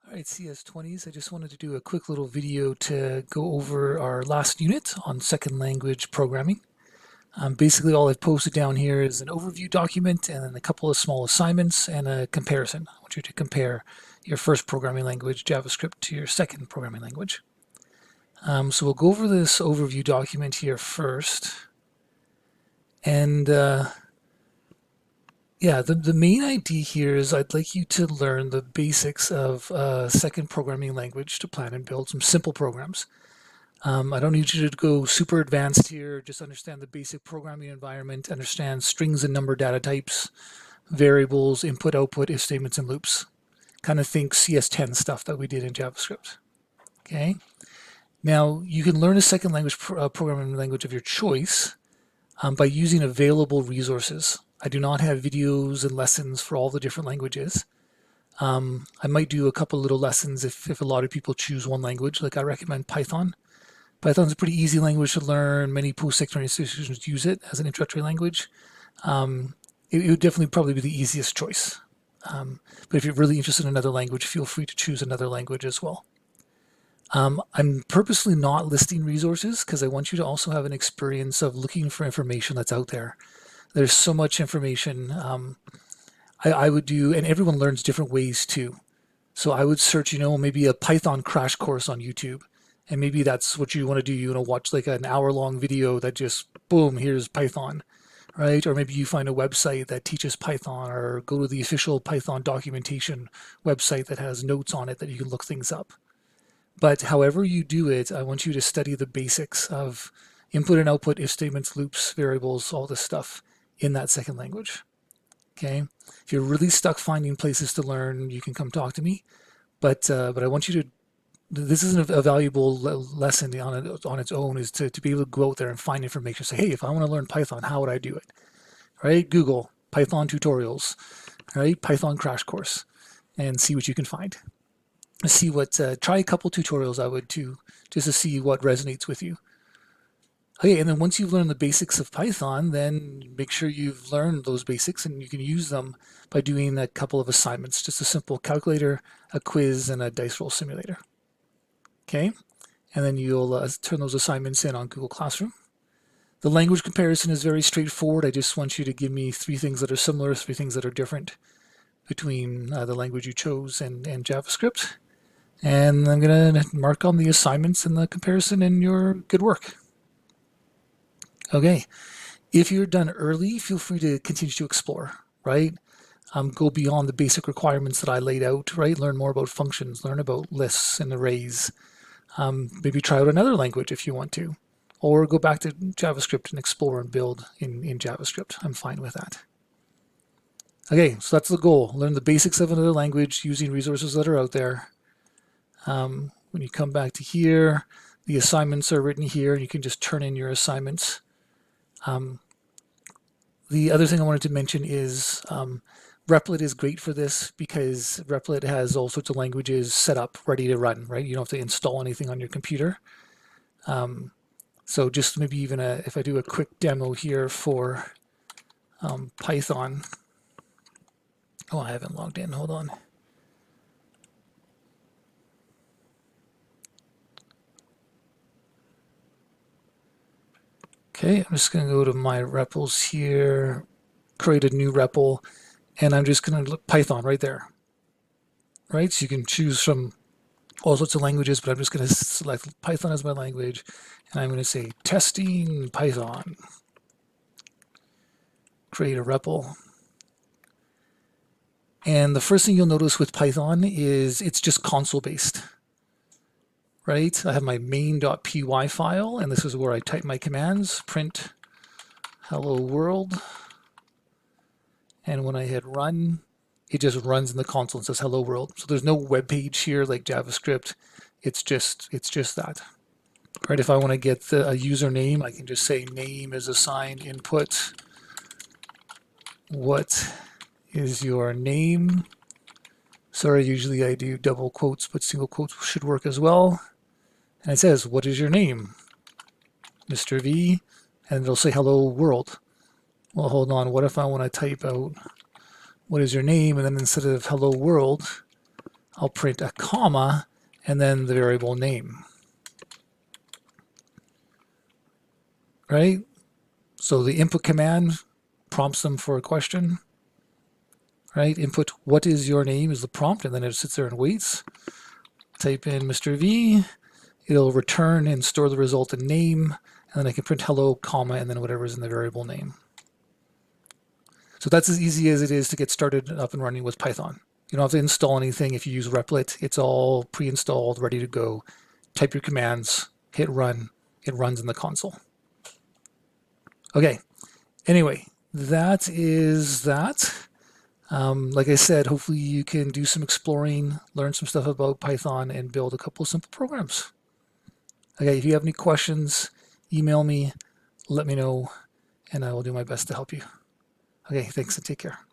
All right, CS20s, I just wanted to do a quick little video to go over our last unit on second language programming. Basically, all I've posted down here is an overview document and then a couple of small assignments and a comparison. I want you to compare your first programming language, JavaScript, to your second programming language. So we'll go over this overview document here first. And yeah, the main idea here is I'd like you to learn the basics of a second programming language to plan and build some simple programs. I don't need you to go super advanced here, just understand the basic programming environment, understand strings and number data types, variables, input, output, if statements, and loops. Kind of think CS10 stuff that we did in JavaScript. Okay. Now, you can learn a second language programming language of your choice by using available resources. I do not have videos and lessons for all the different languages. I might do a couple little lessons if a lot of people choose one language. Like I recommend Python. Python's a pretty easy language to learn. Many post-secondary institutions use it as an introductory language. It would definitely probably be the easiest choice. But if you're really interested in another language, feel free to choose another language as well. I'm purposely not listing resources because I want you to also have an experience of looking for information that's out there. There's so much information. I would do, and everyone learns different ways too. So I would search, maybe a Python crash course on YouTube. And maybe that's what you want to do. You want to watch like an hour-long video that just, boom, here's Python, right? Or maybe you find a website that teaches Python, or go to the official Python documentation website that has notes on it that you can look things up. But however you do it, I want you to study the basics of input and output, if statements, loops, variables, all this stuff in that second language. Okay. If you're really stuck finding places to learn, you can come talk to me. But I want you to. This isn't a valuable lesson on its own. Is to be able to go out there and find information. Say, hey, if I want to learn Python, how would I do it? Right? Google Python tutorials. Right? Python crash course, and see what you can find. See what. Try a couple tutorials. I would too, just to see what resonates with you. Okay, and then once you've learned the basics of Python, then make sure you've learned those basics and you can use them by doing a couple of assignments, just a simple calculator, a quiz, and a dice roll simulator. Okay, and then you'll turn those assignments in on Google Classroom. The language comparison is very straightforward. I just want you to give me 3 things that are similar, 3 things that are different between the language you chose and JavaScript. And I'm going to mark on the assignments and the comparison and your good work. Okay, if you're done early, feel free to continue to explore, right? Go beyond the basic requirements that I laid out, right? Learn more about functions, learn about lists and arrays. Maybe try out another language if you want to, or go back to JavaScript and explore and build in JavaScript. I'm fine with that. Okay, so that's the goal. Learn the basics of another language using resources that are out there. When you come back to here, the assignments are written here, and you can just turn in your assignments. The other thing I wanted to mention is Replit is great for this because Replit has all sorts of languages set up, ready to run, right? You don't have to install anything on your computer. So just maybe even if I do a quick demo here for Python. Oh, I haven't logged in. Hold on. Okay, I'm just going to go to my REPLs here, create a new REPL, and I'm just going to look Python right there. Right, so you can choose from all sorts of languages, but I'm just going to select Python as my language, and I'm going to say testing Python. Create a REPL. And the first thing you'll notice with Python is it's just console-based. Right, I have my main.py file, and this is where I type my commands, print hello world, and when I hit run, it just runs in the console and says hello world. So there's no web page here like JavaScript. It's just that. Right, if I want to get a username, I can just say name is assigned input. What is your name? Sorry, usually I do double quotes, but single quotes should work as well. And it says, what is your name? Mr. V, and it'll say hello world. Well, hold on, what if I want to type out what is your name, and then instead of hello world, I'll print a comma and then the variable name, right? So the input command prompts them for a question, right? Input what is your name is the prompt, and then it sits there and waits. Type in Mr. V, it'll return and store the result in name, and then I can print hello, comma, and then whatever's in the variable name. So that's as easy as it is to get started up and running with Python. You don't have to install anything if you use Replit. It's all pre-installed, ready to go. Type your commands, hit run, it runs in the console. Okay, anyway, that is that. Like I said, hopefully you can do some exploring, learn some stuff about Python, and build a couple of simple programs. Okay, if you have any questions, email me, let me know, and I will do my best to help you. Okay, thanks and take care.